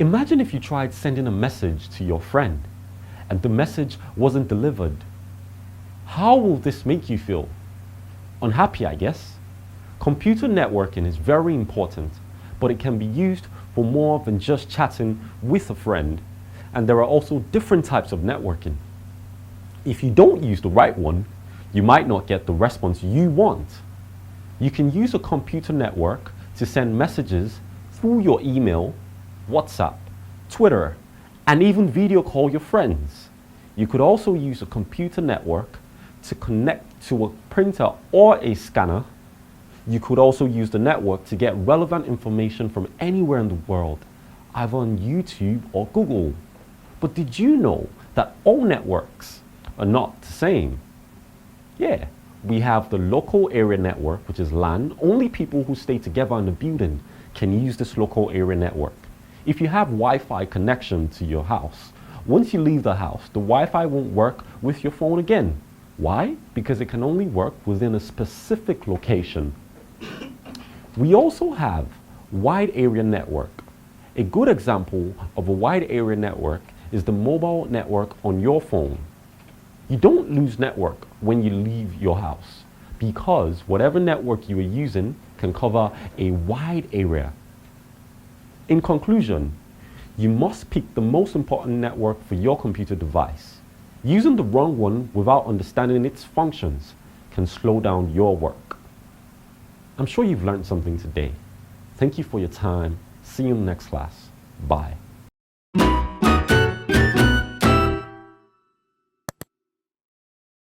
Imagine if you tried sending a message to your friend and the message wasn't delivered. How will this make you feel? Unhappy, I guess. Computer networking is very important, but it can be used for more than just chatting with a friend. And there are also different types of networking. If you don't use the right one, you might not get the response you want. You can use a computer network to send messages through your email, WhatsApp, Twitter, and even video call your friends. You could also use a computer network to connect to a printer or a scanner. You could also use the network to get relevant information from anywhere in the world, either on YouTube or Google. But did you know that all networks are not the same? Yeah, we have the local area network, which is LAN. Only people who stay together in the building can use this local area network. If you have Wi-Fi connection to your house, once you leave the house, the Wi-Fi won't work with your phone again. Why? Because it can only work within a specific location. We also have wide area network. A good example of a wide area network is the mobile network on your phone. You don't lose network when you leave your house because whatever network you are using can cover a wide area. In conclusion, you must pick the most important network for your computer device. Using the wrong one without understanding its functions can slow down your work. I'm sure you've learned something today. Thank you for your time. See you in the next class. Bye.